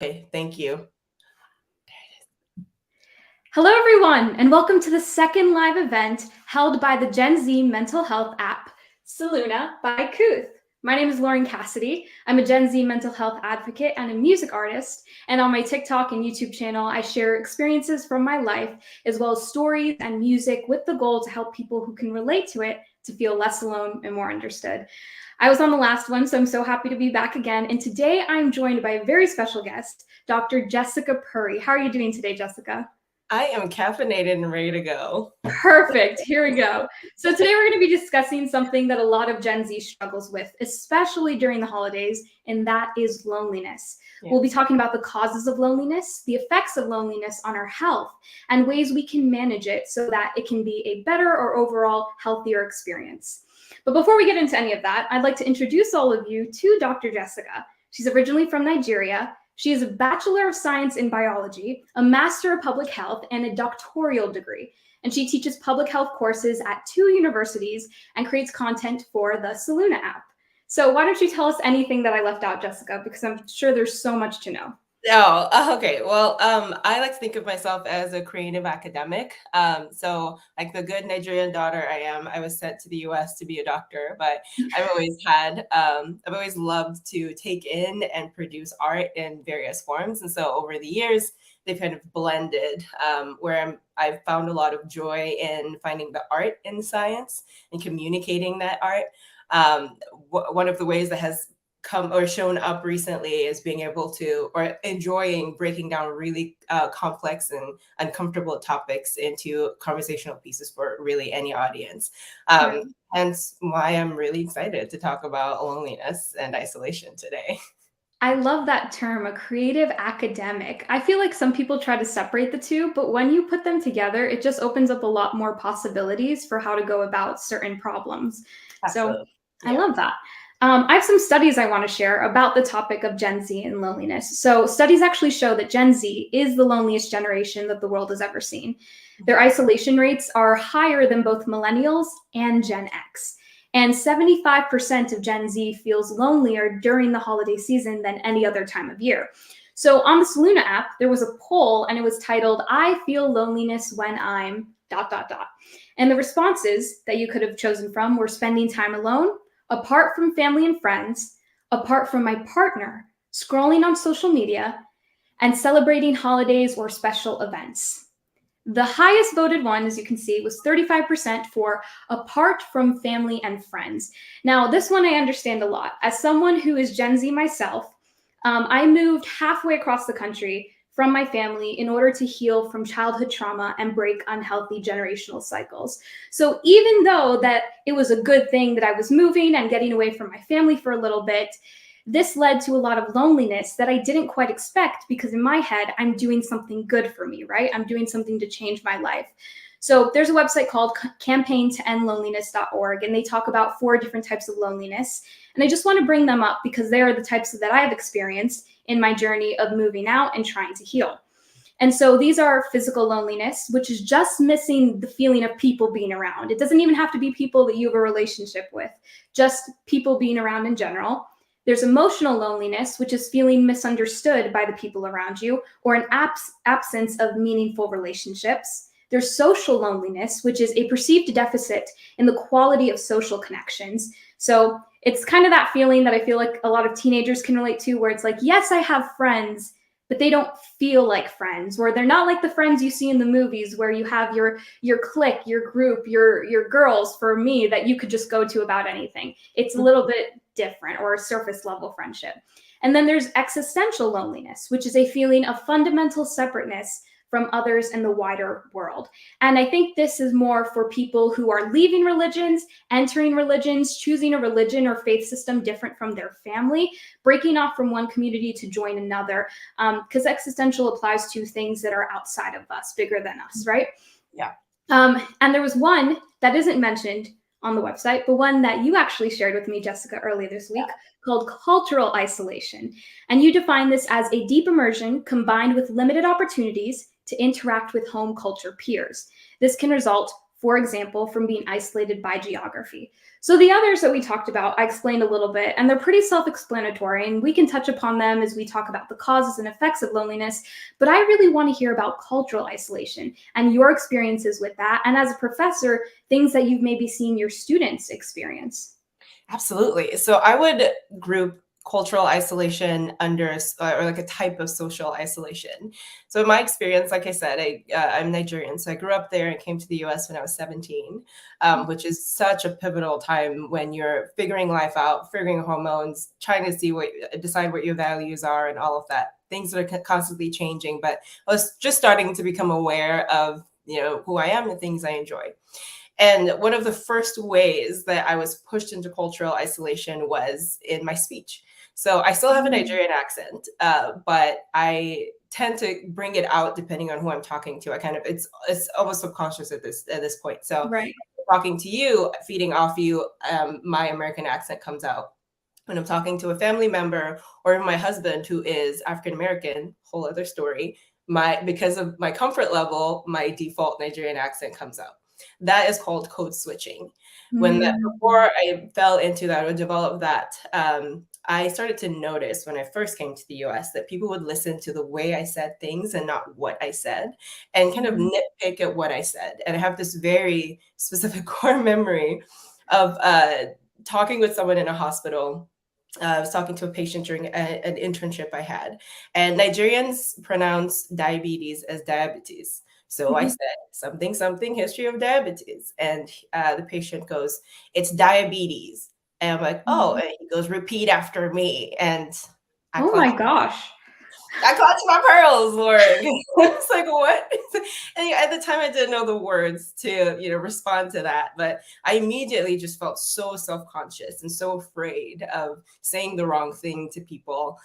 Okay, thank you. Hello, everyone, and welcome to the second live event held by the Gen Z mental health app, Soluna by Kooth. My name is Lauren Cassidy. I'm a Gen Z mental health advocate and a music artist. And on my TikTok and YouTube channel, I share experiences from my life, as well as stories and music with the goal to help people who can relate to it to feel less alone and more understood. I was on the last one, so I'm so happy to be back again. And today I'm joined by a very special guest, Dr. Jessica Puri. How are you doing today, Jessica? I am caffeinated and ready to go. Perfect. Here we go. So today we're going to be discussing something that a lot of Gen Z struggles with, especially during the holidays, and that is loneliness. Yeah. We'll be talking about the causes of loneliness, the effects of loneliness on our health, and ways we can manage it so that it can be a better or overall healthier experience. But before we get into any of that, I'd like to introduce all of you to Dr. Jessica. She's originally from Nigeria. She is a Bachelor of Science in Biology, a Master of Public Health, and a doctoral degree. And she teaches public health courses at 2 universities and creates content for the Soluna app. So why don't you tell us anything that I left out, Jessica, because I'm sure there's so much to know. Oh, okay. Well, I like to think of myself as a creative academic. So like the good Nigerian daughter I am, I was sent to the US to be a doctor, but I've always loved to take in and produce art in various forms. And so over the years, they've kind of blended where I've found a lot of joy in finding the art in science and communicating that art. One of the ways that has come or shown up recently is being able to or enjoying breaking down really complex and uncomfortable topics into conversational pieces for really any audience. Right. Hence why I'm really excited to talk about loneliness and isolation today. I love that term, a creative academic. I feel like some people try to separate the two, but when you put them together, it just opens up a lot more possibilities for how to go about certain problems. So Absolutely. I Yeah. love that. I have some studies I want to share about the topic of Gen Z and loneliness. So, studies actually show that Gen Z is the loneliest generation that the world has ever seen. Their isolation rates are higher than both millennials and Gen X. And 75% of Gen Z feels lonelier during the holiday season than any other time of year. So, on the Soluna app, there was a poll and it was titled, I feel loneliness when I'm ... And the responses that you could have chosen from were spending time alone, apart from family and friends, apart from my partner, scrolling on social media, and celebrating holidays or special events. The highest voted one, as you can see, was 35% for apart from family and friends. Now, this one I understand a lot. As someone who is Gen Z myself, I moved halfway across the country from my family in order to heal from childhood trauma and break unhealthy generational cycles. So even though that it was a good thing that I was moving and getting away from my family for a little bit, this led to a lot of loneliness that I didn't quite expect because in my head, I'm doing something good for me, right? I'm doing something to change my life. So there's a website called campaigntoendloneliness.org, and they talk about 4 different types of loneliness. And I just want to bring them up because they are the types that I have experienced in my journey of moving out and trying to heal. And so these are physical loneliness, which is just missing the feeling of people being around. It doesn't even have to be people that you have a relationship with, just people being around in general. There's emotional loneliness, which is feeling misunderstood by the people around you or an absence of meaningful relationships. There's social loneliness, which is a perceived deficit in the quality of social connections. So it's kind of that feeling that I feel like a lot of teenagers can relate to, where it's like, yes, I have friends, but they don't feel like friends, or they're not like the friends you see in the movies where you have your clique, your group, your girls, for me, that you could just go to about anything. It's a little bit different, or a surface level friendship. And then there's existential loneliness, which is a feeling of fundamental separateness from others in the wider world. And I think this is more for people who are leaving religions, entering religions, choosing a religion or faith system different from their family, breaking off from one community to join another, because existential applies to things that are outside of us, bigger than us, right? Yeah. And there was one that isn't mentioned on the website, but one that you actually shared with me, Jessica, earlier this week, called cultural isolation. And you define this as a deep immersion combined with limited opportunities to interact with home culture peers. This can result for example, from being isolated by geography. So the others that we talked about, I explained a little bit, and they're pretty self-explanatory, and we can touch upon them as we talk about the causes and effects of loneliness. But I really want to hear about cultural isolation and your experiences with that. And as a professor, things that you've maybe seen your students experience. Absolutely. So I would group cultural isolation under or like a type of social isolation. So in my experience, like I said, I'm Nigerian, so I grew up there and came to the U.S. when I was 17, which is such a pivotal time when you're figuring life out, figuring hormones, trying to decide what your values are, and all of that. Things that are constantly changing, but I was just starting to become aware of who I am and things I enjoy. And one of the first ways that I was pushed into cultural isolation was in my speech. So I still have a Nigerian accent, but I tend to bring it out depending on who I'm talking to. It's almost subconscious at this point. So Right. talking to you, feeding off you, my American accent comes out. When I'm talking to a family member or my husband who is African American, whole other story. Because of my comfort level, my default Nigerian accent comes out. That is called code switching. Before I fell into that or developed that, I started to notice when I first came to the US that people would listen to the way I said things and not what I said, and kind of nitpick at what I said. And I have this very specific core memory of talking with someone in a hospital. I was talking to a patient during an internship I had, and Nigerians pronounce diabetes as diabetes. So I said something history of diabetes, and the patient goes, "It's diabetes," and I'm like, "Oh," and he goes, "Repeat after me," and I Oh clutched my gosh. I clutched my pearls, Lord. It's like, what? And at the time, I didn't know the words to, respond to that. But I immediately just felt so self-conscious and so afraid of saying the wrong thing to people.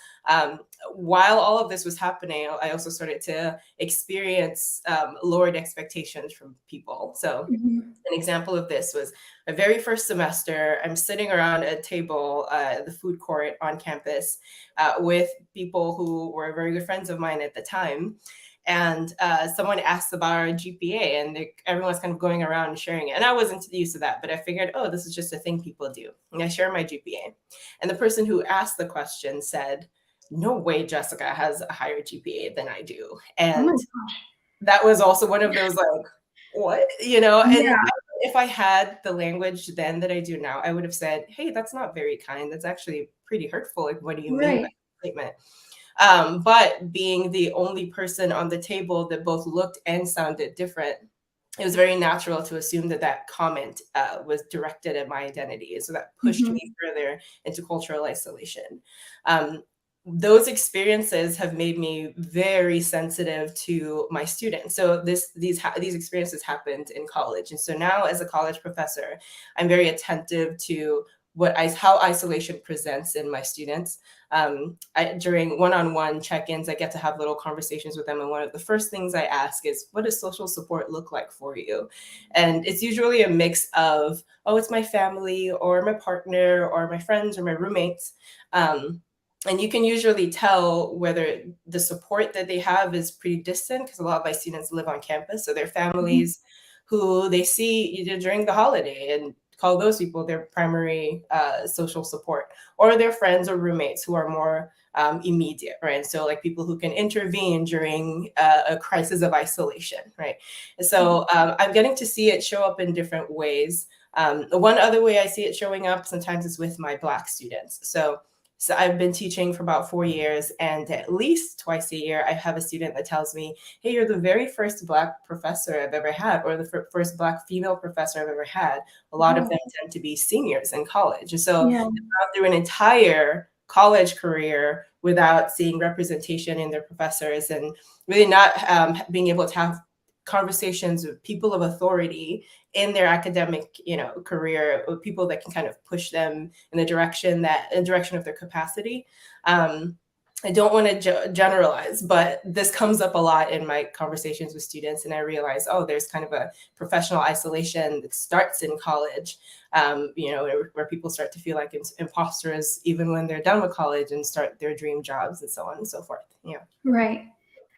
While all of this was happening, I also started to experience lowered expectations from people. So an example of this was my very first semester. I'm sitting around a table, the food court on campus, with people who were very good friends of mine at the time. And someone asked about our GPA, and everyone's kind of going around and sharing it. And I wasn't used to that, but I figured, oh, this is just a thing people do. And I share my GPA. And the person who asked the question said, "No way Jessica has a higher GPA than I do." And that was also one of those like, what? And if I had the language then that I do now, I would have said, "Hey, that's not very kind. That's actually pretty hurtful. Like, what do you mean by that statement?" But being the only person on the table that both looked and sounded different, it was very natural to assume that comment was directed at my identity. And so that pushed me further into cultural isolation. Those experiences have made me very sensitive to my students. So these experiences happened in college. And so now as a college professor, I'm very attentive to how isolation presents in my students. During one-on-one check-ins, I get to have little conversations with them. And one of the first things I ask is, what does social support look like for you? And it's usually a mix of, oh, it's my family or my partner or my friends or my roommates. And you can usually tell whether the support that they have is pretty distant, because a lot of my students live on campus. So their families who they see during the holiday and call those people their primary social support, or their friends or roommates who are more immediate, right? So like people who can intervene during a crisis of isolation, right? So I'm getting to see it show up in different ways. One other way I see it showing up sometimes is with my Black students. So I've been teaching for about 4 years, and at least twice a year, I have a student that tells me, "Hey, you're the very first Black professor I've ever had, or the first Black female professor I've ever had." A lot of them tend to be seniors in college. And so they've gone through an entire college career without seeing representation in their professors, and really not being able to have conversations with people of authority in their academic, career, with people that can kind of push them in the direction of their capacity. I don't want to generalize, but this comes up a lot in my conversations with students, and I realize, oh, there's kind of a professional isolation that starts in college, where people start to feel like imposters even when they're done with college and start their dream jobs and so on and so forth. Yeah. Right.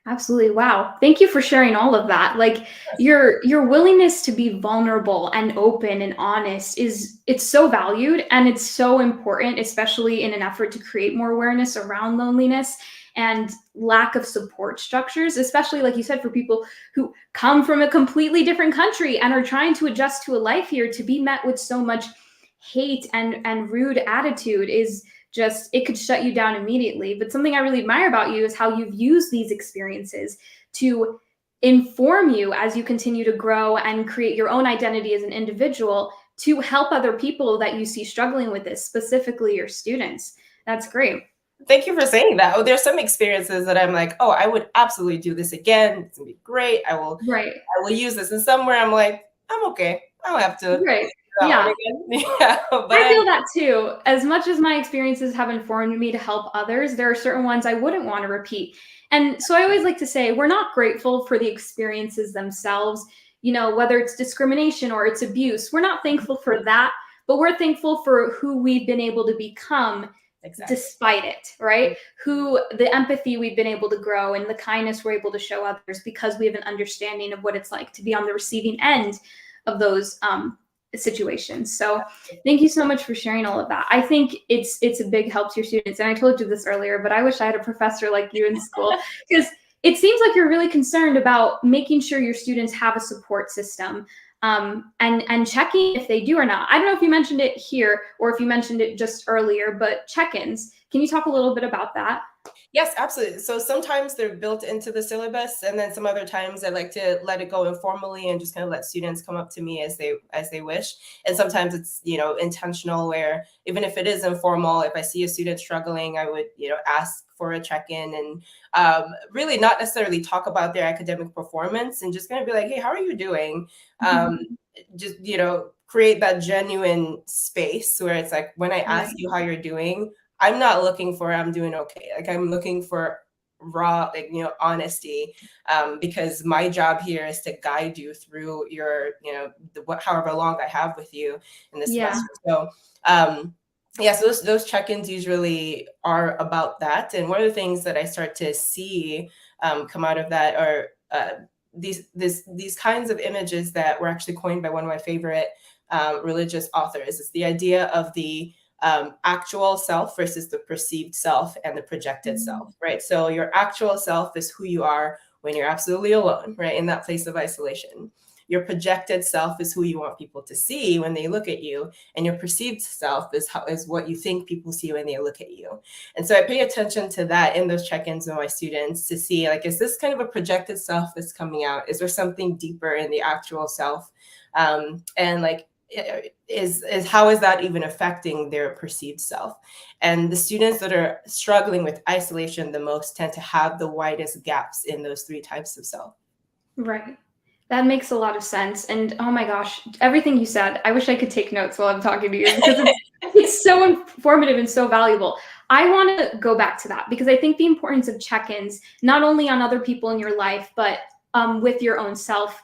Absolutely. Wow. Thank you for sharing all of that. Like your willingness to be vulnerable and open and honest is it's so valued and it's so important, especially in an effort to create more awareness around loneliness and lack of support structures, especially like you said, for people who come from a completely different country and are trying to adjust to a life here. To be met with so much hate and rude attitude is just, it could shut you down immediately. But something I really admire about you is how you've used these experiences to inform you as you continue to grow and create your own identity as an individual to help other people that you see struggling with this, specifically your students. That's great. Thank you for saying that. Oh, there's some experiences that I'm like, oh, I would absolutely do this again. It's gonna be great. Right. I will use this. And somewhere I'm like, I'm okay. I don't have to Right. do that one Yeah. again. Yeah, but I feel that too. As much as my experiences have informed me to help others, there are certain ones I wouldn't want to repeat. And so I always like to say we're not grateful for the experiences themselves, you know, whether it's discrimination or it's abuse. We're not thankful for that, but we're thankful for who we've been able to become exactly. despite it, right? Who the empathy we've been able to grow and the kindness we're able to show others because we have an understanding of what it's like to be on the receiving end of those situations. So thank you so much for sharing all of that. I think it's a big help to your students. And I told you this earlier, but I wish I had a professor like you in school because it seems like you're really concerned about making sure your students have a support system, and checking if they do or not. I don't know if you mentioned it here or if you mentioned it just earlier, but check-ins. Can you talk a little bit about that? Yes, absolutely. So sometimes they're built into the syllabus, and then some other times I like to let it go informally and just kind of let students come up to me as they wish. And sometimes it's, you know, intentional, where even if it is informal, if I see a student struggling, I would, you know, ask for a check-in and really not necessarily talk about their academic performance, and just kind of be like, hey, how are you doing? Um, just, you know, create that genuine space where it's like, when I ask Right. you how you're doing, I'm not looking for I'm doing okay. Like, I'm looking for raw, like, you know, honesty, because my job here is to guide you through your, you know, however long I have with you in this Yeah. semester. So, yeah, so those check-ins usually are about that. And one of the things that I start to see come out of that are these kinds of images that were actually coined by one of my favorite religious authors. It's the idea of the actual self versus the perceived self and the projected self, right? So your actual self is who you are when you're absolutely alone, right? In that place of isolation. Your projected self is who you want people to see when they look at you, and your perceived self is what you think people see when they look at you. And so I pay attention to that in those check-ins with my students to see, like, is this kind of a projected self that's coming out? Is there something deeper in the actual self? And like, is how is that even affecting their perceived self? And the students that are struggling with isolation the most tend to have the widest gaps in those three types of self. Right. That makes a lot of sense. And oh my gosh, everything you said, I wish I could take notes while I'm talking to you because it's so informative and so valuable. I want to go back to that because I think the importance of check-ins, not only on other people in your life, but with your own self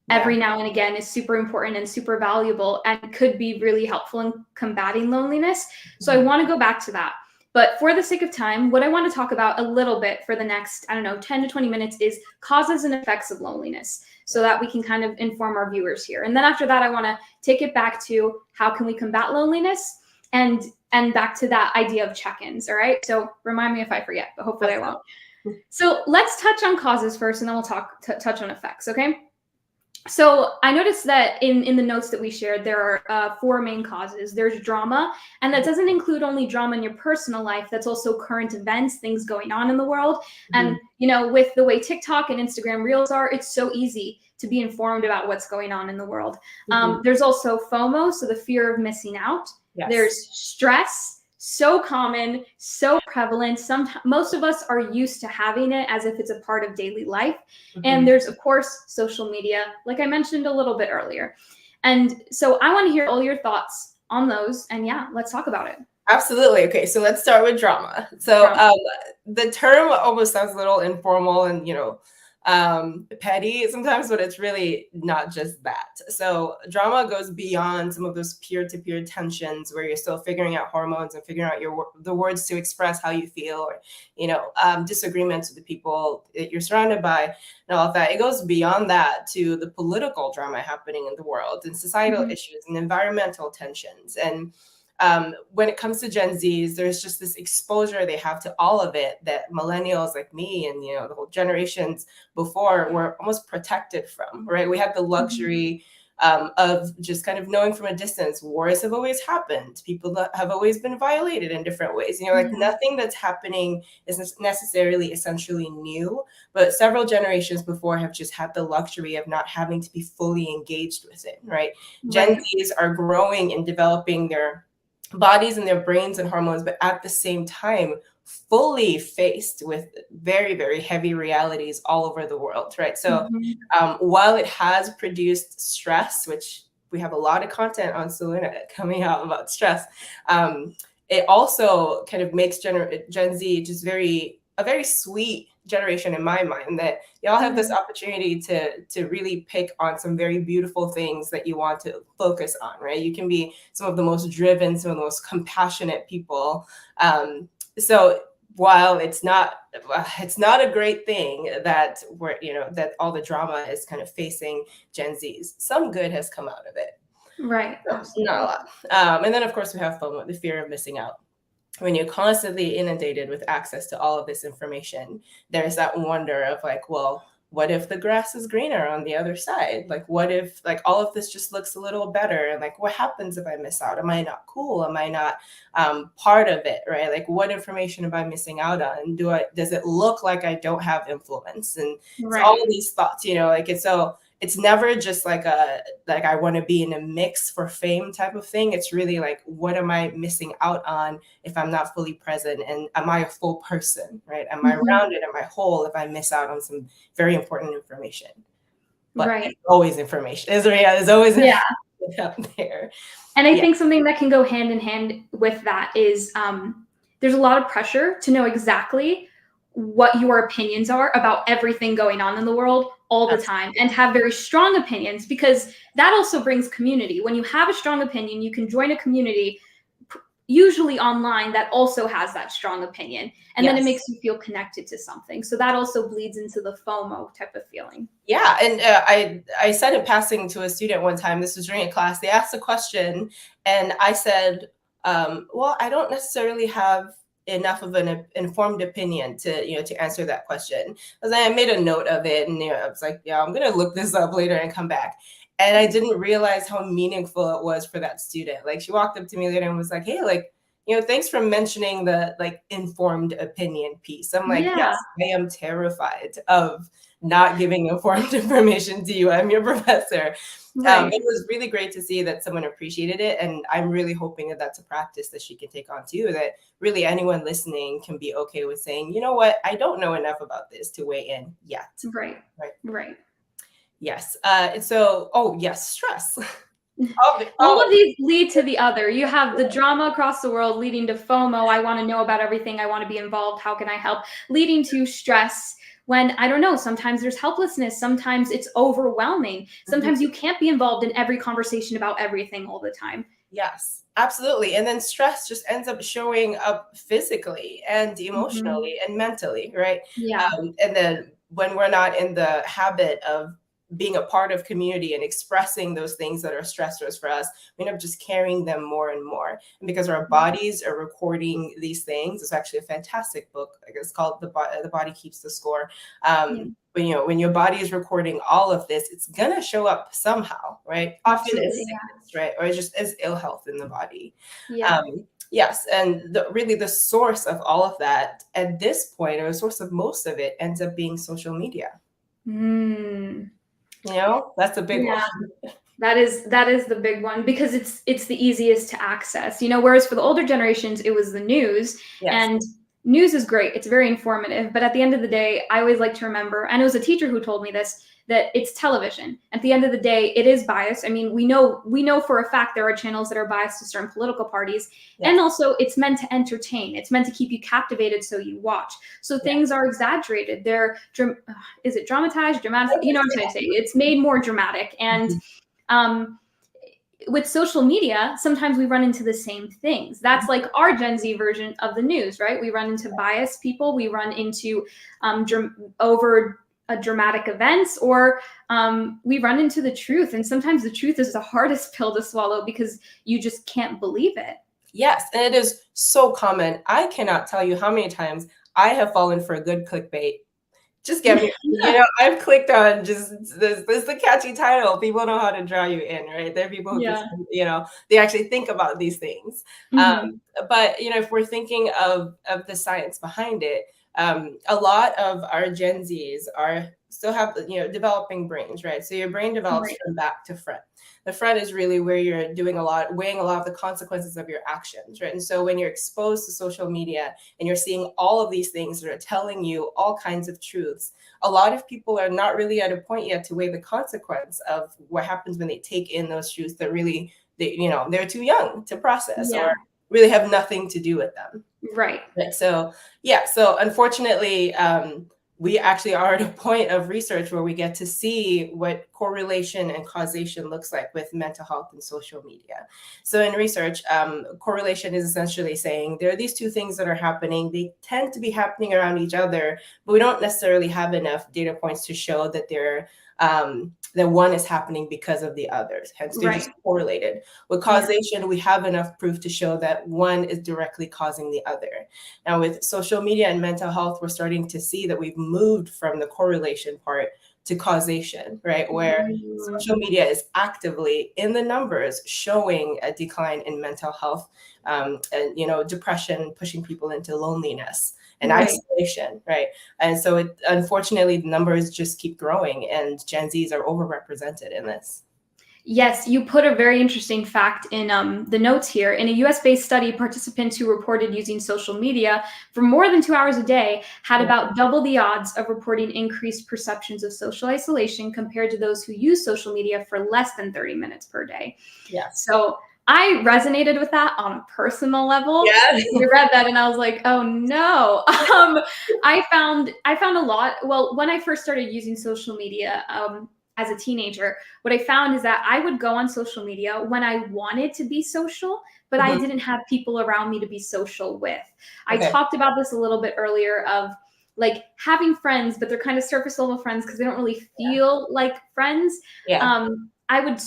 every now and again is super important and super valuable and could be really helpful in combating loneliness. So I want to go back to that. But for the sake of time, what I want to talk about a little bit for the next, I don't know, 10 to 20 minutes is causes and effects of loneliness so that we can kind of inform our viewers here. And then after that, I want to take it back to how can we combat loneliness and back to that idea of check-ins. All right. So remind me if I forget, but hopefully I won't. So let's touch on causes first, and then we'll touch on effects. Okay. So I noticed that in the notes that we shared, there are four main causes. There's drama, and that doesn't include only drama in your personal life. That's also current events, things going on in the world. And, you know, with the way TikTok and Instagram Reels are, it's so easy to be informed about what's going on in the world. There's also FOMO, so the fear of missing out. Yes. There's stress. So common, so prevalent. Most of us are used to having it as if it's a part of daily life. And there's, of course, social media, like I mentioned a little bit earlier. And so I want to hear all your thoughts on those. And yeah, let's talk about it. Absolutely. Okay, so let's start with drama. So the term almost sounds a little informal and, you know, petty sometimes, but it's really not just that. So drama goes beyond some of those peer-to-peer tensions where you're still figuring out hormones and figuring out the words to express how you feel, or disagreements with the people that you're surrounded by and all of that. It goes beyond that to the political drama happening in the world and societal issues and environmental tensions. And when it comes to Gen Zs, there's just this exposure they have to all of it that millennials like me and the whole generations before were almost protected from, right? We had the luxury of just kind of knowing from a distance, wars have always happened. People that have always been violated in different ways. Like nothing that's happening is necessarily essentially new, but several generations before have just had the luxury of not having to be fully engaged with it, right? Gen Zs are growing and developing their bodies and their brains and hormones, but at the same time, fully faced with very, very heavy realities all over the world, right? So while it has produced stress, which we have a lot of content on Soluna coming out about stress, it also kind of makes Gen Z just a very sweet generation in my mind, that y'all have this opportunity to really pick on some very beautiful things that you want to focus on, right? You can be some of the most driven, some of the most compassionate people. So while it's not a great thing that that all the drama is kind of facing Gen Zs, some good has come out of it. Right. So, not a lot. And then of course we have FOMO, the fear of missing out. When you're constantly inundated with access to all of this information, there's that wonder of like, well, what if the grass is greener on the other side? Like, what if like all of this just looks a little better? And like, what happens if I miss out? Am I not cool? Am I not part of it? Right? Like, what information am I missing out on? Does it look like I don't have influence? And so all of these thoughts, it's never just like I want to be in a mix for fame type of thing. It's really like, what am I missing out on if I'm not fully present? And am I a full person, right? Am I rounded? Am I whole if I miss out on some very important information? But there's always information. There's always information out there. And I think something that can go hand in hand with that is there's a lot of pressure to know exactly what your opinions are about everything going on in the world all the time, and have very strong opinions, because that also brings community. When you have a strong opinion, you can join a community, usually online, that also has that strong opinion. And then it makes you feel connected to something. So that also bleeds into the FOMO type of feeling. Yeah. And I said in passing to a student one time, this was during a class, they asked a question and I said, well, I don't necessarily have enough of an informed opinion to answer that question. Because I made a note of it, and I was like, yeah, I'm gonna look this up later and come back. And I didn't realize how meaningful it was for that student. Like, she walked up to me later and was like, hey, like, thanks for mentioning the like informed opinion piece. I'm like, yes, I am terrified of not giving informed information to you. I'm your professor. It was really great to see that someone appreciated it. And I'm really hoping that that's a practice that she can take on too, that really anyone listening can be okay with saying, you know what, I don't know enough about this to weigh in yet. Right. Yes. Stress. All of these lead to the other. You have the drama across the world leading to FOMO. I want to know about everything. I want to be involved. How can I help? Leading to stress. When, I don't know, sometimes there's helplessness. Sometimes it's overwhelming. Sometimes you can't be involved in every conversation about everything all the time. Yes, absolutely. And then stress just ends up showing up physically and emotionally and mentally, right? And then when we're not in the habit of being a part of community and expressing those things that are stressors for us, we end up just carrying them more and more. And because our bodies are recording these things, it's actually a fantastic book. It's called The Body Keeps the Score. When your body is recording all of this, it's gonna show up somehow, right? Often as sickness, right? Or just as ill health in the body. Yes, and really the source of all of that at this point, or the source of most of it, ends up being social media. That's a big one. That is the big one, because it's the easiest to access, whereas for the older generations, it was the news. And news is great. It's very informative. But at the end of the day, I always like to remember, and it was a teacher who told me this, that it's television. At the end of the day, it is biased. I mean, we know for a fact there are channels that are biased to certain political parties. Yeah. And also it's meant to entertain. It's meant to keep you captivated so you watch. So things are exaggerated. They're, is it dramatized, dramatic? You know what I'm trying to say? It's made more dramatic. And with social media, sometimes we run into the same things. That's like our Gen Z version of the news, right? We run into biased people. We run into over dramatic events, or we run into the truth. And sometimes the truth is the hardest pill to swallow because you just can't believe it. Yes, and it is so common. I cannot tell you how many times I have fallen for a good clickbait. Just get me, I've clicked on just this the catchy title. People know how to draw you in, right? There are people who just, they actually think about these things. But, if we're thinking of the science behind it, a lot of our Gen Zs still have, developing brains, right? So your brain develops from back to front. The front is really where you're weighing a lot of the consequences of your actions, right? And so when you're exposed to social media and you're seeing all of these things that are telling you all kinds of truths, a lot of people are not really at a point yet to weigh the consequence of what happens when they take in those truths that really, they're too young to process or really have nothing to do with them. Right. So unfortunately, we actually are at a point of research where we get to see what correlation and causation looks like with mental health and social media. So in research, correlation is essentially saying there are these two things that are happening. They tend to be happening around each other, but we don't necessarily have enough data points to show that that one is happening because of the others. Hence, they're just correlated. With causation, we have enough proof to show that one is directly causing the other. Now, with social media and mental health, we're starting to see that we've moved from the correlation part to causation, right? Where social media is actively in the numbers showing a decline in mental health, and depression, pushing people into loneliness and isolation, right? And so unfortunately, the numbers just keep growing and Gen Zs are overrepresented in this. Yes, you put a very interesting fact in the notes here. In a US-based study, participants who reported using social media for more than 2 hours a day had about double the odds of reporting increased perceptions of social isolation compared to those who use social media for less than 30 minutes per day. Yeah. So I resonated with that on a personal level. Yeah. I read that and I was like, oh no. I found a lot. Well, when I first started using social media, as a teenager, what I found is that I would go on social media when I wanted to be social, but I didn't have people around me to be social with. I talked about this a little bit earlier of like having friends, but they're kind of surface level friends because they don't really feel like friends. I would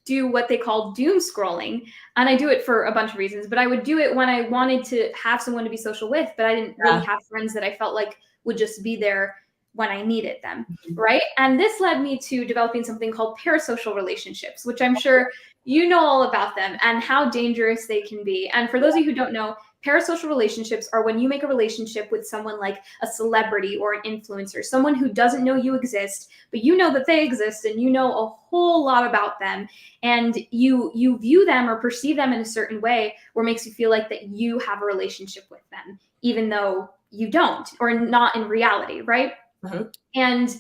do what they call doom scrolling, and I do it for a bunch of reasons, but I would do it when I wanted to have someone to be social with, but I didn't really have friends that I felt like would just be there when I needed them, right? And this led me to developing something called parasocial relationships, which I'm sure you know all about them and how dangerous they can be. And for those of you who don't know, parasocial relationships are when you make a relationship with someone like a celebrity or an influencer, someone who doesn't know you exist, but you know that they exist and you know a whole lot about them. And you view them or perceive them in a certain way where it makes you feel like that you have a relationship with them, even though you don't, or not in reality, right? And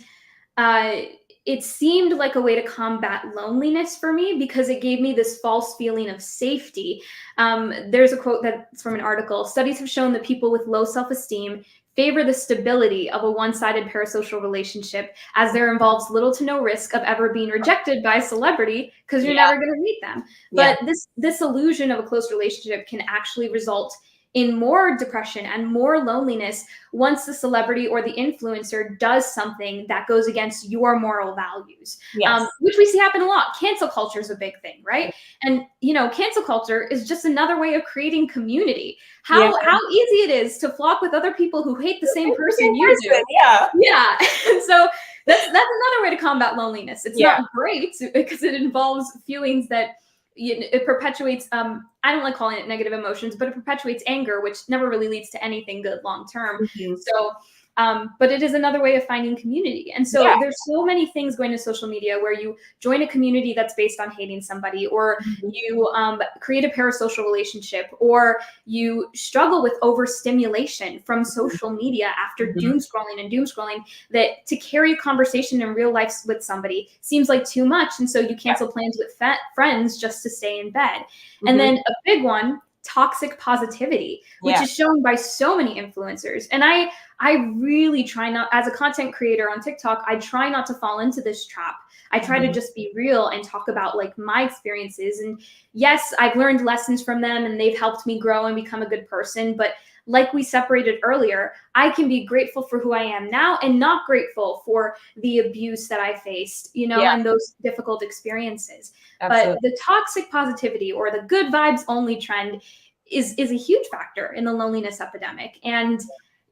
it seemed like a way to combat loneliness for me because it gave me this false feeling of safety. There's a quote that's from an article. Studies have shown that people with low self-esteem favor the stability of a one-sided parasocial relationship as there involves little to no risk of ever being rejected by a celebrity because you're never going to meet them. But this illusion of a close relationship can actually result in more depression and more loneliness once the celebrity or the influencer does something that goes against your moral values, which we see happen a lot. Cancel culture is a big thing, right? And, cancel culture is just another way of creating community. How easy it is to flock with other people who hate the same person you do. Yeah. So that's another way to combat loneliness. It's not great because it involves feelings that it perpetuates, I don't like calling it negative emotions, but it perpetuates anger, which never really leads to anything good long term. So but it is another way of finding community. And so there's so many things going to social media where you join a community that's based on hating somebody, or you create a parasocial relationship, or you struggle with overstimulation from social media after doom scrolling, that to carry a conversation in real life with somebody seems like too much. And so you cancel plans with friends just to stay in bed. And then a big one, toxic positivity, which is shown by so many influencers. And I really try not, as a content creator on TikTok, I try not to fall into this trap. I try to just be real and talk about like my experiences. And yes, I've learned lessons from them and they've helped me grow and become a good person. But like we separated earlier, I can be grateful for who I am now and not grateful for the abuse that I faced, and those difficult experiences. Absolutely. But the toxic positivity or the good vibes only trend is a huge factor in the loneliness epidemic. And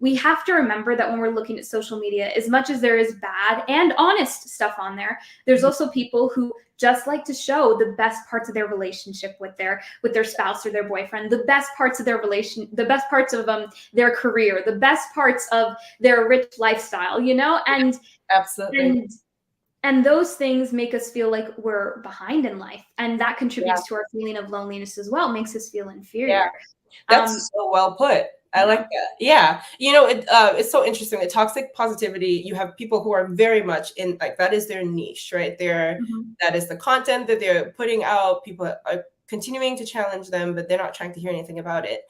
we have to remember that when we're looking at social media, as much as there is bad and honest stuff on there, there's also people who just like to show the best parts of their relationship with their spouse or their boyfriend, the best parts of their the best parts of their career, the best parts of their rich lifestyle, and absolutely. And those things make us feel like we're behind in life, and that contributes to our feeling of loneliness as well. Makes us feel inferior. Yeah. That's so well put. I like that. Yeah. It's so interesting. The toxic positivity, you have people who are very much in, like, that is their niche, right? That is the content that they're putting out. People are continuing to challenge them, but they're not trying to hear anything about it.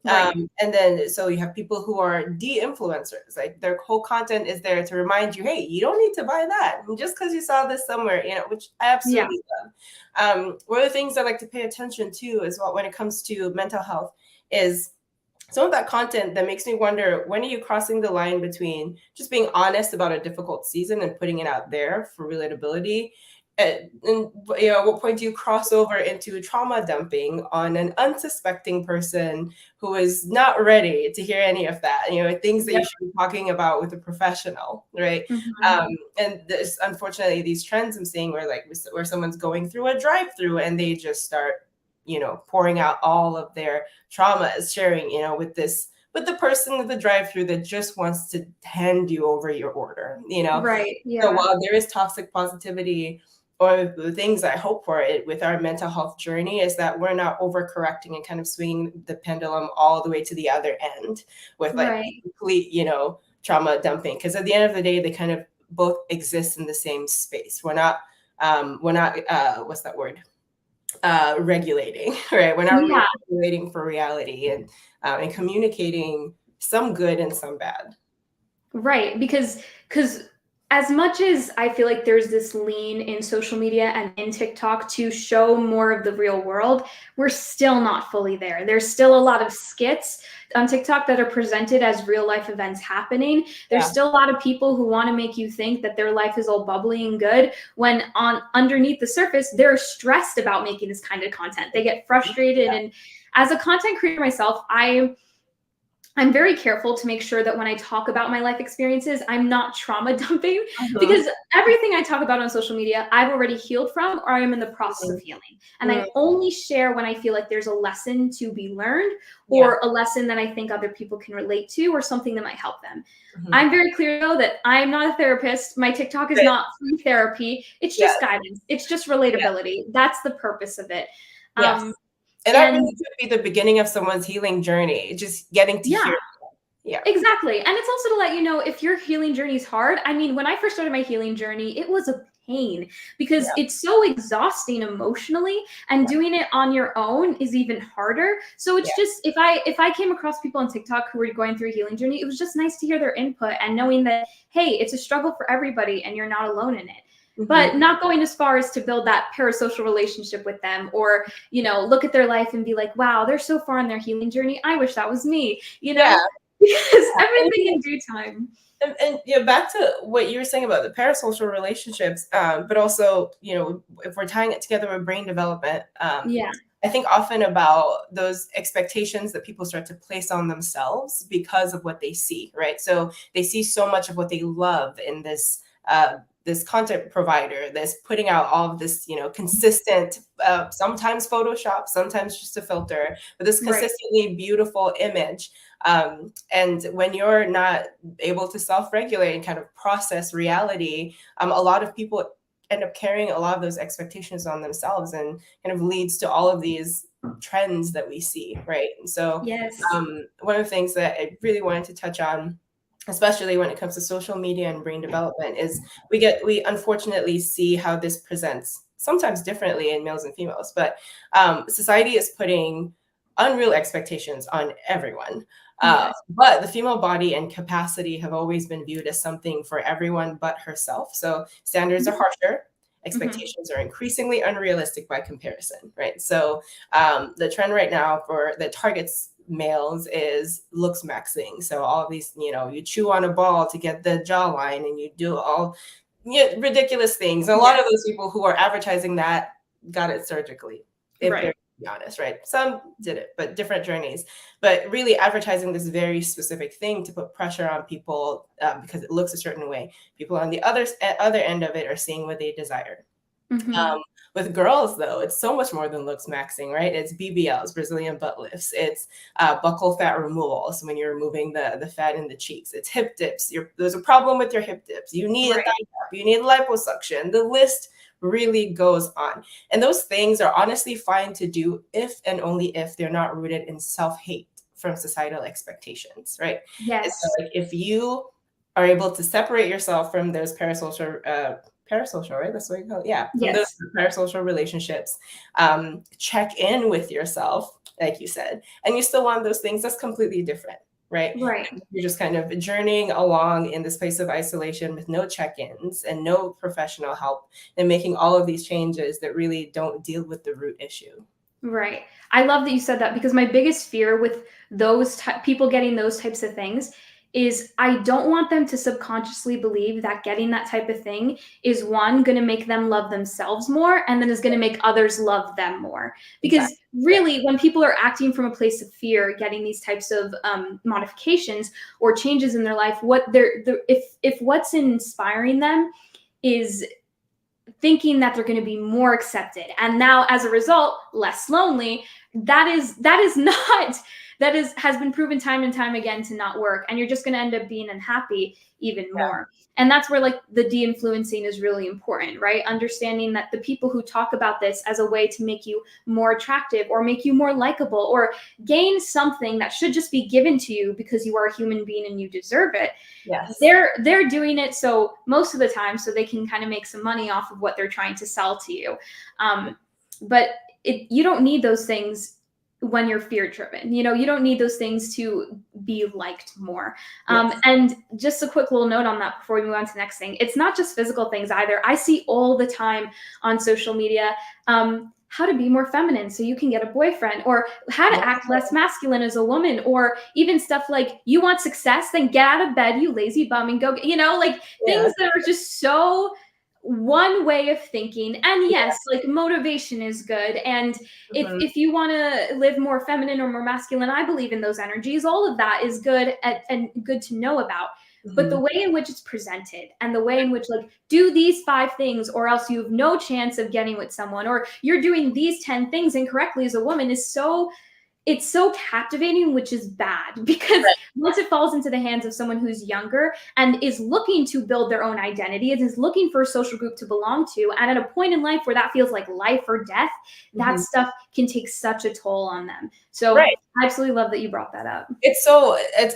Right. And then, so you have people who are de-influencers, like their whole content is there to remind you, hey, you don't need to buy that. And just because you saw this somewhere, which I absolutely love. One of the things I like to pay attention to as well when it comes to mental health is some of that content that makes me wonder, when are you crossing the line between just being honest about a difficult season and putting it out there for relatability? And at what point do you cross over into trauma dumping on an unsuspecting person who is not ready to hear any of that? Things that you should be talking about with a professional, right? And there's unfortunately these trends I'm seeing where someone's going through a drive-through and they just start pouring out all of their traumas, sharing, with the person at the drive-through that just wants to hand you over your order, Right. Yeah. So while there is toxic positivity, or the things I hope for it with our mental health journey is that we're not overcorrecting and kind of swinging the pendulum all the way to the other end with complete, trauma dumping. Because at the end of the day, they kind of both exist in the same space. We're not what's that word? Regulating, right? We're not regulating for reality and communicating some good and some bad. Right, because as much as I feel like there's this lean in social media and in TikTok to show more of the real world, we're still not fully there. There's still a lot of skits on TikTok that are presented as real life events happening. There's still a lot of people who want to make you think that their life is all bubbly and good, when underneath the surface, they're stressed about making this kind of content. They get frustrated. And as a content creator myself, I'm very careful to make sure that when I talk about my life experiences, I'm not trauma dumping, because everything I talk about on social media, I've already healed from, or I'm in the process of healing. And I only share when I feel like there's a lesson to be learned, or a lesson that I think other people can relate to, or something that might help them. I'm very clear, though, that I'm not a therapist. My TikTok is not free therapy. It's just guidance. It's just relatability. That's the purpose of it. Yes. And that really could be the beginning of someone's healing journey, just getting to hear. Yeah, exactly. And it's also to let you know, if your healing journey is hard. I mean, when I first started my healing journey, it was a pain because it's so exhausting emotionally, and doing it on your own is even harder. So it's just, if I came across people on TikTok who were going through a healing journey, it was just nice to hear their input and knowing that, hey, it's a struggle for everybody and you're not alone in it. But not going as far as to build that parasocial relationship with them, or, look at their life and be like, wow, they're so far in their healing journey. I wish that was me, because everything in due time. And back to what you were saying about the parasocial relationships, but also, if we're tying it together with brain development, I think often about those expectations that people start to place on themselves because of what they see, right? So they see so much of what they love in this this content provider that's putting out all of this, consistent, sometimes Photoshop, sometimes just a filter, but this Right. consistently beautiful image. And when you're not able to self-regulate and kind of process reality, a lot of people end up carrying a lot of those expectations on themselves, and kind of leads to all of these trends that we see, right? And so Yes. one of the things that I really wanted to touch on, especially when it comes to social media and brain development, is we unfortunately see how this presents sometimes differently in males and females, but society is putting unreal expectations on everyone. Yes. But the female body and capacity have always been viewed as something for everyone but herself. So standards are harsher. Mhm. Expectations are increasingly unrealistic by comparison, right? So the trend right now for that targets males is looks maxing. So all of these, you chew on a ball to get the jawline, and you do all ridiculous things. And a lot Yes. of those people who are advertising that got it surgically, if they're Right. to be honest, right? Some did it, but different journeys. But really advertising this very specific thing to put pressure on people, because it looks a certain way. People on the other end of it are seeing what they desire. Mhm. Um, with girls, though, it's so much more than looks maxing, right? It's BBLs, Brazilian butt lifts. It's buccal fat removal. So when you're removing the fat in the cheeks, it's hip dips. There's a problem with your hip dips. You need a thigh Right. gap. You need liposuction. The list really goes on. And those things are honestly fine to do if and only if they're not rooted in self-hate from societal expectations, right? And so Yes. like, if you are able to separate yourself from those parasocial, right? That's what you call it. Yeah, from those Yes. parasocial relationships. Check in with yourself, like you said, and you still want those things. That's completely different, right? Right. You're just kind of journeying along in this place of isolation with no check-ins and no professional help, and making all of these changes that really don't deal with the root issue. Right. I love that you said that because my biggest fear with people getting those types of things is I don't want them to subconsciously believe that getting that type of thing is one going to make them love themselves more and then is going to make others love them more. Because Exactly. Yeah. really, when people are acting from a place of fear, getting these types of modifications or changes in their life, if what's inspiring them is thinking that they're going to be more accepted and now as a result less lonely, that is not that is has been proven time and time again to not work, and you're just going to end up being unhappy even more. And that's where like the de-influencing is really important, right? Understanding that the people who talk about this as a way to make you more attractive or make you more likable or gain something that should just be given to you because you are a human being and you deserve it, Yes. they're doing it so most of the time so they can kind of make some money off of what they're trying to sell to you. But you don't need those things when you're fear driven. You don't need those things to be liked more. Yes. And just a quick little note on that before we move on to the next thing. It's not just physical things either. I see all the time on social media how to be more feminine so you can get a boyfriend, or how to act less masculine as a woman, or even stuff like you want success, then get out of bed, you lazy bum, and go, like Yeah. things that are just so one way of thinking. And Yeah. yes, like motivation is good, and if Mhm. if you want to live more feminine or more masculine, I believe in those energies. All of that is good and good to know about. But the Mhm. way in which it's presented and the way in which, like, do these 5 things or else you have no chance of getting with someone, or you're doing these 10 things incorrectly as a woman, it's so captivating, which is bad because Right. once it falls into the hands of someone who's younger and is looking to build their own identity, is looking for a social group to belong to, and at a point in life where that feels like life or death, that Mhm. stuff can take such a toll on them. So Right. I absolutely love that you brought that up. It's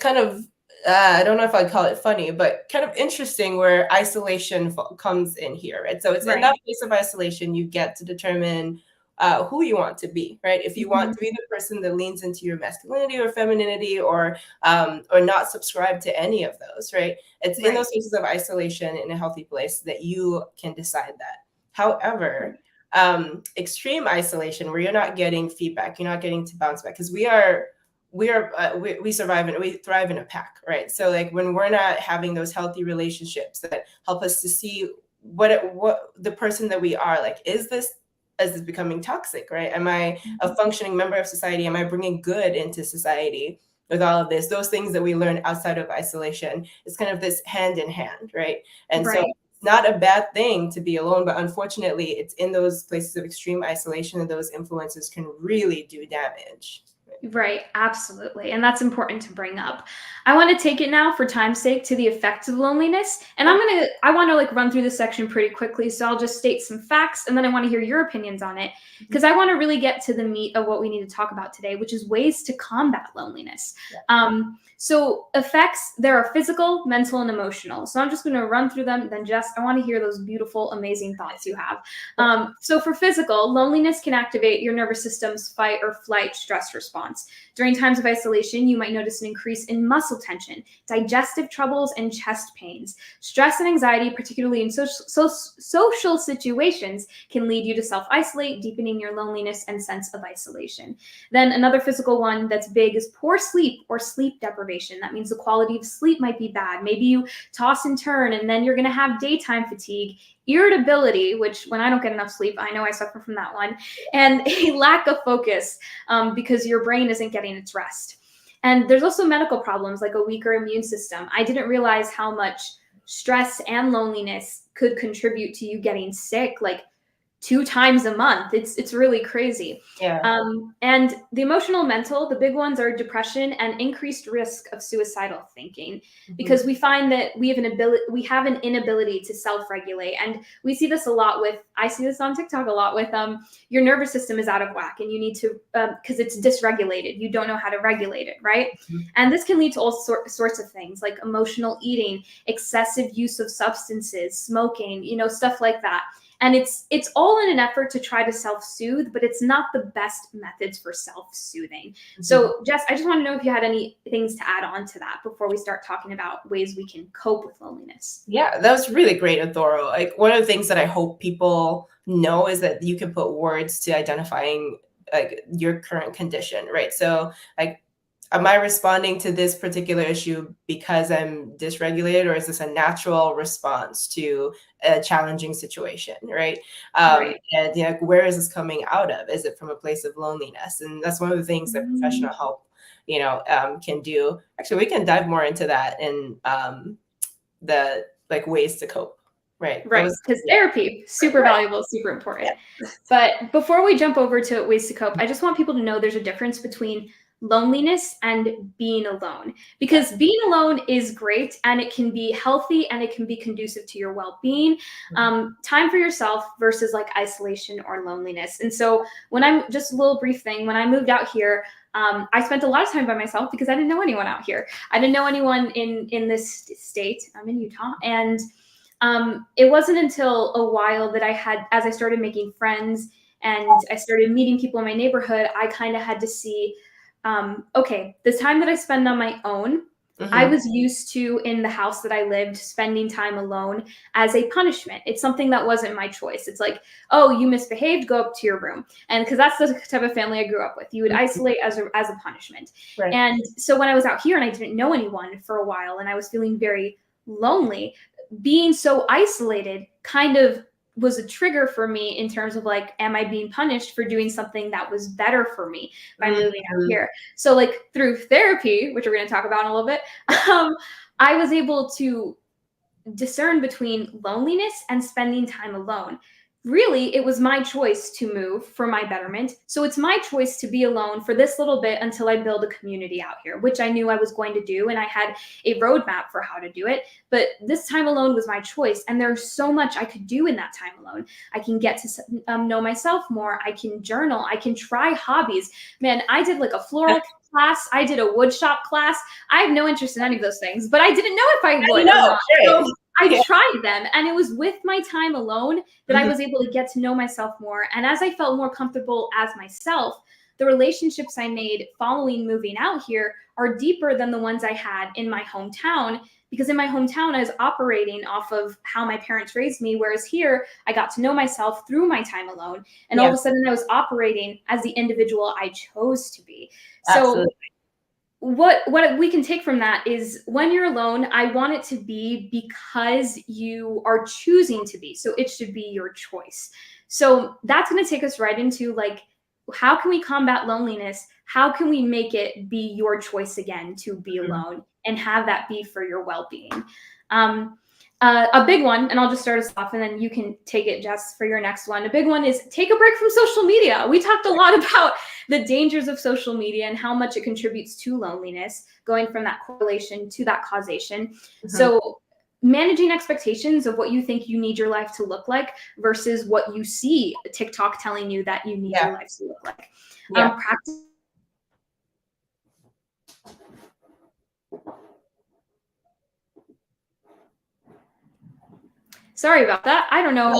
kind of, I don't know if I'd call it funny, but kind of interesting where isolation comes in here, right? So it's in Right. that place of isolation you get to determine who you want to be, right? If you want Mhm. to be the person that leans into your masculinity or femininity, or not subscribe to any of those, right? It's in Right. those places of isolation in a healthy place that you can decide that. However, extreme isolation where you're not getting feedback, you're not getting to bounce back, because we survive and we thrive in a pack, right? So like when we're not having those healthy relationships that help us to see what the person that we are, like, is this becoming toxic, right? Am I a functioning member of society? Am I bringing good into society with all of those things that we learn outside of isolation? It's kind of this hand in hand, right? And so Right. not a bad thing to be alone, but unfortunately, it's in those places of extreme isolation that those influences can really do damage. Right, absolutely. And that's important to bring up. I want to take it now for time's sake to the effects of loneliness. And I want to like run through this section pretty quickly. So I'll just state some facts and then I want to hear your opinions on it because I want to really get to the meat of what we need to talk about today, which is ways to combat loneliness. So effects, there are physical, mental, and emotional. So I'm just going to run through them. Then Jess, I want to hear those beautiful, amazing thoughts you have. So for physical, loneliness can activate your nervous system's fight or flight stress response. During times of isolation, you might notice an increase in muscle tension, digestive troubles, and chest pains. Stress and anxiety, particularly in social situations, can lead you to self-isolate, deepening your loneliness and sense of isolation. Then another physical one that's big is poor sleep or sleep deprivation. That means the quality of sleep might be bad. Maybe you toss and turn, and then you're going to have daytime fatigue, irritability, which when I don't get enough sleep, I know I suffer from that one, and a lack of focus because your brain isn't getting its rest. And there's also medical problems like a weaker immune system. I didn't realize how much stress and loneliness could contribute to you getting sick, like 2 times a month. It's really crazy. And the emotional, mental, the big ones are depression and increased risk of suicidal thinking, because we find that we have an inability to self-regulate. And we see this a lot with, I see this on TikTok a lot with your nervous system is out of whack and you need to, because it's dysregulated. You don't know how to regulate it, right? And this can lead to all sorts of things like emotional eating, excessive use of substances, smoking, stuff like that. And it's all in an effort to try to self-soothe, but it's not the best methods for self-soothing. So Jess, I just want to know if you had any things to add on to that before we start talking about ways we can cope with loneliness. Yeah, that was really great and thorough. Like one of the things that I hope people know is that you can put words to identifying like your current condition, right? So like, am I responding to this particular issue because I'm dysregulated, or is this a natural response to a challenging situation, right? And where is this coming out of? Is it from a place of loneliness? And that's one of the things that professional help, can do. Actually, we can dive more into that in the like ways to cope. Right. Because therapy, super valuable, super important. But before we jump over to ways to cope, I just want people to know there's a difference between loneliness and being alone, because being alone is great and it can be healthy and it can be conducive to your well-being. Time for yourself versus like isolation or loneliness. And so when I'm just a little brief thing, when I moved out here, I spent a lot of time by myself because I didn't know anyone out here. I didn't know anyone in this state. I'm in Utah. And it wasn't until a while that as I started making friends and I started meeting people in my neighborhood, I kind of had to see, okay, the time that I spend on my own, I was used to, in the house that I lived, spending time alone as a punishment. It's something that wasn't my choice. It's like, oh, you misbehaved, go up to your room. And because that's the type of family I grew up with. You would isolate as a punishment. Right. And so when I was out here and I didn't know anyone for a while and I was feeling very lonely, being so isolated kind of was a trigger for me in terms of like, am I being punished for doing something that was better for me by moving out here? So like through therapy, which we're going to talk about in a little bit, I was able to discern between loneliness and spending time alone. Really, it was my choice to move for my betterment. So it's my choice to be alone for this little bit until I build a community out here, which I knew I was going to do. And I had a roadmap for how to do it. But this time alone was my choice. And there's so much I could do in that time alone. I can get to know myself more. I can journal. I can try hobbies. Man, I did like a floral class. I did a wood shop class. I have no interest in any of those things, but I didn't know if I would. So I tried them, and it was with my time alone that I was able to get to know myself more. And as I felt more comfortable as myself, the relationships I made following moving out here are deeper than the ones I had in my hometown, because in my hometown, I was operating off of how my parents raised me, whereas here, I got to know myself through my time alone. And all of a sudden, I was operating as the individual I chose to be. So what we can take from that is when you're alone, I want it to be because you are choosing to be. So it should be your choice. So that's going to take us right into like, how can we combat loneliness? How can we make it be your choice again to be alone and have that be for your well-being? A big one, and I'll just start us off and then you can take it, Jess, for your next one. A big one is take a break from social media. We talked a lot about the dangers of social media and how much it contributes to loneliness, going from that correlation to that causation. Mm-hmm. So managing expectations of what you think you need your life to look like versus what you see TikTok telling you that you need your life to look like. Practice. Sorry about that. I don't know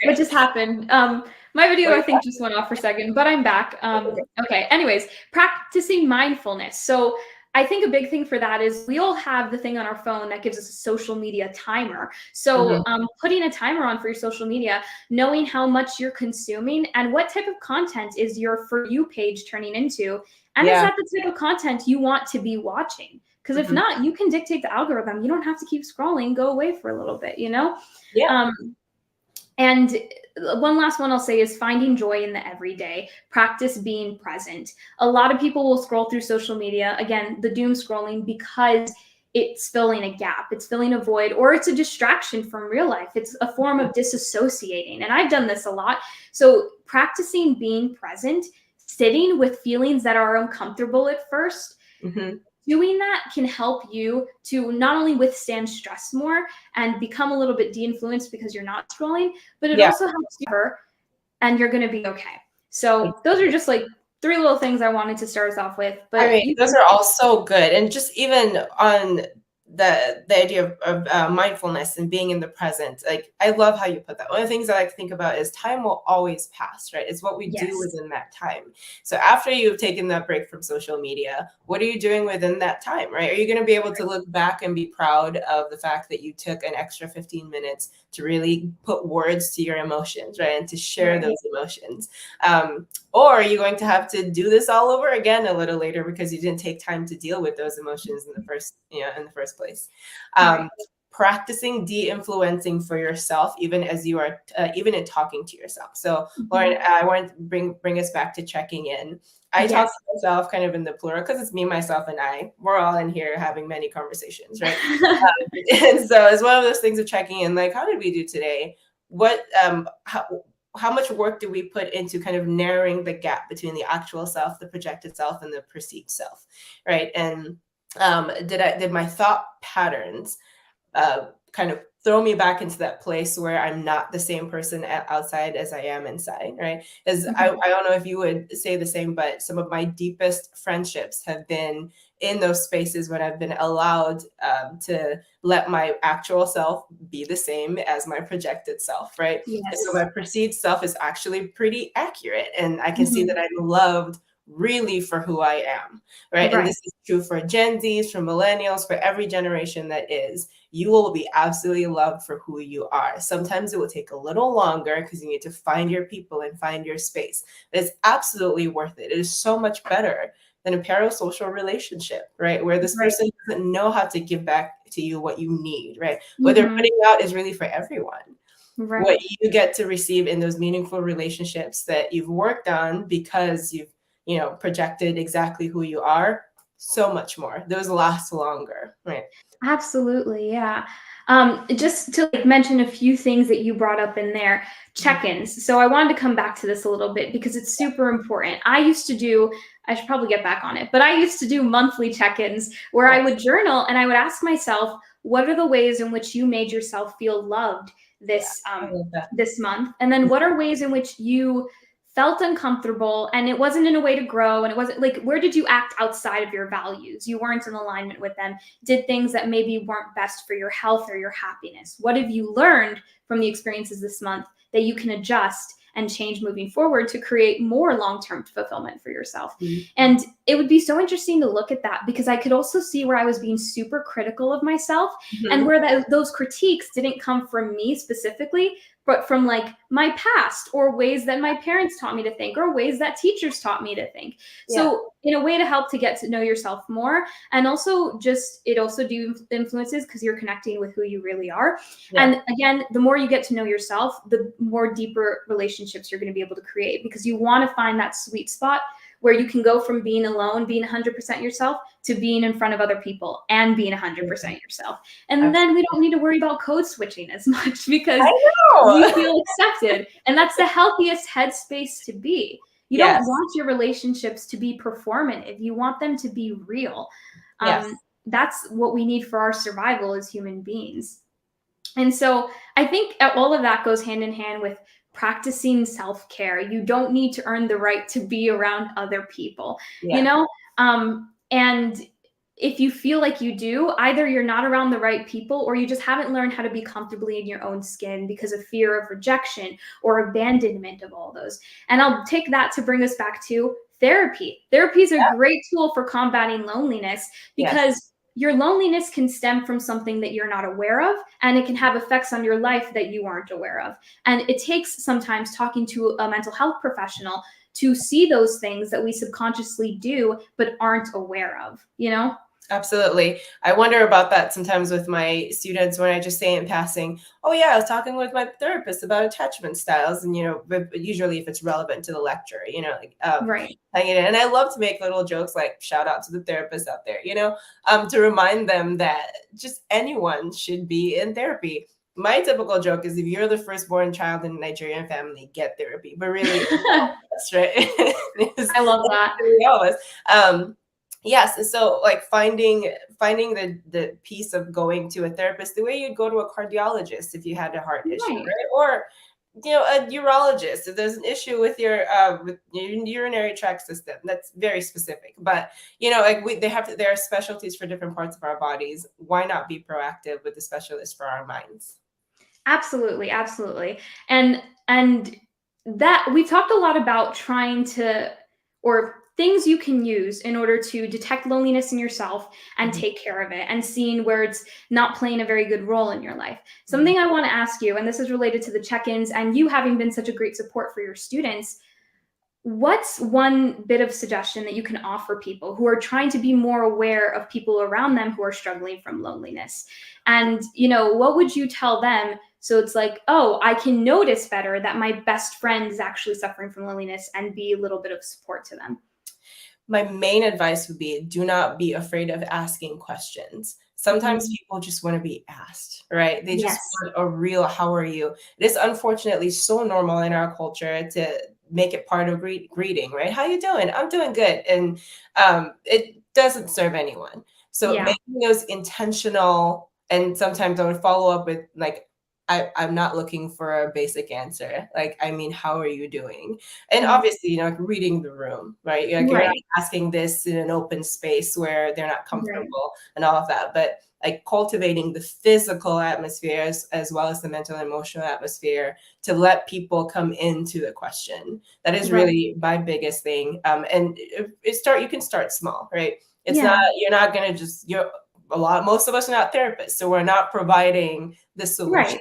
what just happened. My video, I think, just went off for a second, but I'm back. Okay. Anyways, practicing mindfulness. So I think a big thing for that is we all have the thing on our phone that gives us a social media timer. So putting a timer on for your social media, knowing how much you're consuming and what type of content is your For You page turning into. And is that the type of content you want to be watching? Because if not, you can dictate the algorithm. You don't have to keep scrolling, go away for a little bit, you know? Yeah. And one last one I'll say is finding joy in the everyday. Practice being present. A lot of people will scroll through social media, again, the doom scrolling, because it's filling a gap, it's filling a void, or it's a distraction from real life. It's a form of disassociating. And I've done this a lot. So practicing being present, sitting with feelings that are uncomfortable at first, doing that can help you to not only withstand stress more and become a little bit de-influenced because you're not scrolling, but it also helps you and you're going to be okay. So those are just like 3 little things I wanted to start us off with. But I mean, those are all so good. And just even on the idea of mindfulness and being in the present, like, I love how you put that. One of the things I like to think about is time will always pass, right? It's what we do within that time. So after you've taken that break from social media, what are you doing within that time, right? Are you going to be able to look back and be proud of the fact that you took an extra 15 minutes to really put words to your emotions, right? And to share those emotions. Or are you going to have to do this all over again a little later because you didn't take time to deal with those emotions in the first place? Practicing de-influencing for yourself, even as you are, even in talking to yourself. So Lauren, I want to bring us back to checking in. I talk to myself kind of in the plural because it's me, myself, and I. We're all in here having many conversations, right? And so it's one of those things of checking in, like, how did we do today? What, how much work do we put into kind of narrowing the gap between the actual self, the projected self, and the perceived self, right? And did my thought patterns kind of throw me back into that place where I'm not the same person outside as I am inside, right? As I don't know if you would say the same, but some of my deepest friendships have been in those spaces when I've been allowed to let my actual self be the same as my projected self, right? So my perceived self is actually pretty accurate, and I can see that I'm loved really for who I am, right? And this is true for Gen Zs, for millennials, for every generation that is. You will be absolutely loved for who you are. Sometimes it will take a little longer because you need to find your people and find your space. But it's absolutely worth it. It is so much better than a parasocial relationship, right? Where this person doesn't know how to give back to you what you need, right? What they're putting out is really for everyone. What you get to receive in those meaningful relationships that you've worked on because you've projected exactly who you are, so much more. Those last longer, right? Absolutely, yeah. Just to mention a few things that you brought up in there, check-ins. So I wanted to come back to this a little bit because it's super important. I should probably get back on it, but I used to do monthly check-ins where I would journal and I would ask myself, what are the ways in which you made yourself feel loved this month? And then what are ways in which you felt uncomfortable, and it wasn't in a way to grow, and it wasn't like, where did you act outside of your values? You weren't in alignment with them, did things that maybe weren't best for your health or your happiness. What have you learned from the experiences this month that you can adjust and change moving forward to create more long-term fulfillment for yourself? And it would be so interesting to look at that because I could also see where I was being super critical of myself and where those critiques didn't come from me specifically, but from like my past or ways that my parents taught me to think or ways that teachers taught me to think. So in a way to help to get to know yourself more, and also it also influences because you're connecting with who you really are. And again, the more you get to know yourself, the more deeper relationships you're going to be able to create, because you want to find that sweet spot where you can go from being alone, being 100% yourself, to being in front of other people and being 100% yourself. And then we don't need to worry about code switching as much because I know. you feel accepted. And that's the healthiest headspace to be. You Yes. don't want your relationships to be performative. You want them to be real. Yes. That's what we need for our survival as human beings. And so I think all of that goes hand in hand with practicing self-care. You don't need to earn the right to be around other people, you know? And if you feel like you do, either you're not around the right people or you just haven't learned how to be comfortably in your own skin because of fear of rejection or abandonment of all those. And I'll take that to bring us back to therapy. Therapy is a great tool for combating loneliness because your loneliness can stem from something that you're not aware of, and it can have effects on your life that you aren't aware of. And it takes sometimes talking to a mental health professional to see those things that we subconsciously do but aren't aware of, you know? Absolutely. I wonder about that sometimes with my students when I just say in passing, oh yeah, I was talking with my therapist about attachment styles. And, but usually if it's relevant to the lecture, like, and I love to make little jokes, like shout out to the therapists out there, to remind them that just anyone should be in therapy. My typical joke is if you're the firstborn child in a Nigerian family, get therapy, but really, that's right. I love that. All of us. Yes. So like finding the piece of going to a therapist, the way you'd go to a cardiologist if you had a heart issue, right? Or, a urologist, if there's an issue with your urinary tract system, that's very specific. But, like there are specialties for different parts of our bodies. Why not be proactive with the specialist for our minds? Absolutely. Absolutely. And that we talked a lot about trying to, or things you can use in order to detect loneliness in yourself and take care of it, and seeing where it's not playing a very good role in your life. Something I want to ask you, and this is related to the check-ins and you having been such a great support for your students, what's one bit of suggestion that you can offer people who are trying to be more aware of people around them who are struggling from loneliness? And, what would you tell them? So it's like, oh, I can notice better that my best friend is actually suffering from loneliness and be a little bit of support to them. My main advice would be, do not be afraid of asking questions. Sometimes people just want to be asked, right? They just want a real, how are you? It is unfortunately so normal in our culture to make it part of greeting, right? How you doing? I'm doing good. And it doesn't serve anyone. So making those intentional, and sometimes I would follow up with like, I'm not looking for a basic answer. Like, I mean, how are you doing? And obviously, reading the room, right? You're not asking this in an open space where they're not comfortable and all of that. But like cultivating the physical atmosphere as well as the mental and emotional atmosphere to let people come into the question. That is really my biggest thing. And you can start small, right? It's not, you're not going to most of us are not therapists, so we're not providing the solution.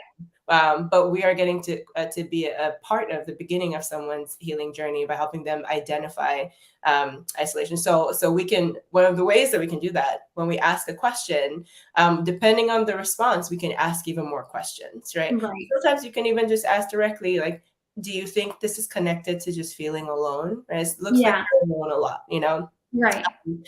But we are getting to be a part of the beginning of someone's healing journey by helping them identify isolation. So we can, one of the ways that we can do that, when we ask a question, depending on the response, we can ask even more questions, right? Sometimes you can even just ask directly, like, do you think this is connected to just feeling alone? Right? It looks like you're alone a lot,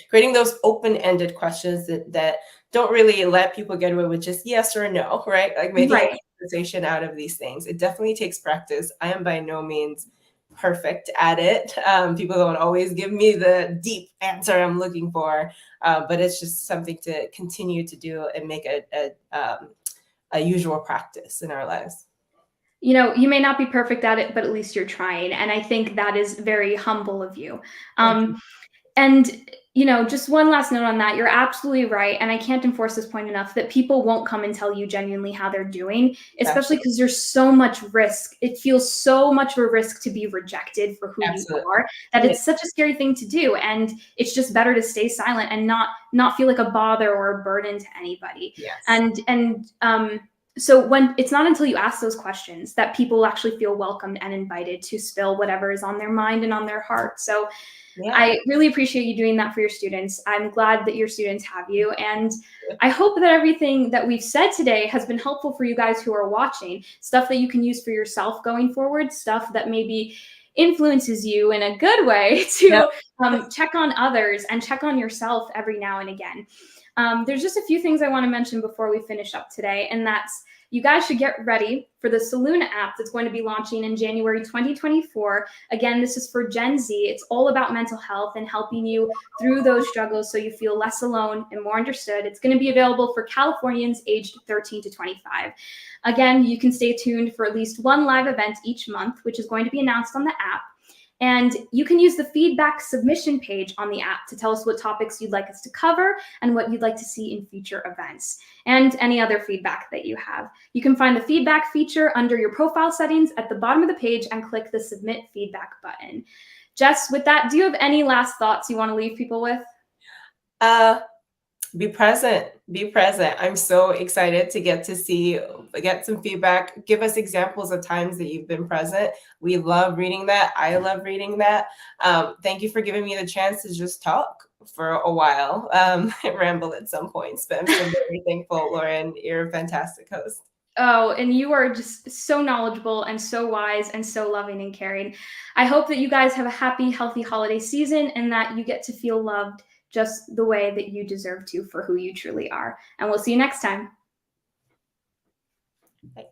creating those open-ended questions that don't really let people get away with just yes or no, right? Like making a conversation out of these things. It definitely takes practice. I am by no means perfect at it. People don't always give me the deep answer I'm looking for, but it's just something to continue to do and make a usual practice in our lives. You may not be perfect at it, but at least you're trying. And I think that is very humble of you. And, just one last note on that. You're absolutely right. And I can't enforce this point enough, that people won't come and tell you genuinely how they're doing, especially because there's so much risk. It feels so much of a risk to be rejected for who you are, that it's such a scary thing to do. And it's just better to stay silent and not feel like a bother or a burden to anybody. So when it's not until you ask those questions that people actually feel welcomed and invited to spill whatever is on their mind and on their heart. So I really appreciate you doing that for your students. I'm glad that your students have you. And I hope that everything that we've said today has been helpful for you guys who are watching, stuff that you can use for yourself going forward, stuff that maybe influences you in a good way Yep. to check on others and check on yourself every now and again. There's just a few things I want to mention before we finish up today, and that's you guys should get ready for the Soluna app that's going to be launching in January 2024. Again, this is for Gen Z. It's all about mental health and helping you through those struggles so you feel less alone and more understood. It's going to be available for Californians aged 13 to 25. Again, you can stay tuned for at least one live event each month, which is going to be announced on the app. And you can use the feedback submission page on the app to tell us what topics you'd like us to cover and what you'd like to see in future events, and any other feedback that you have. You can find the feedback feature under your profile settings at the bottom of the page and click the submit feedback button. Jess, with that, do you have any last thoughts you want to leave people with? Be present. Be present. I'm so excited to get some feedback. Give us examples of times that you've been present. We love reading that. I love reading that. Thank you for giving me the chance to just talk for a while, ramble at some points, but I'm so very thankful, Lauren. You're a fantastic host. Oh, and you are just so knowledgeable and so wise and so loving and caring. I hope that you guys have a happy, healthy holiday season and that you get to feel loved just the way that you deserve to for who you truly are. And we'll see you next time. Bye.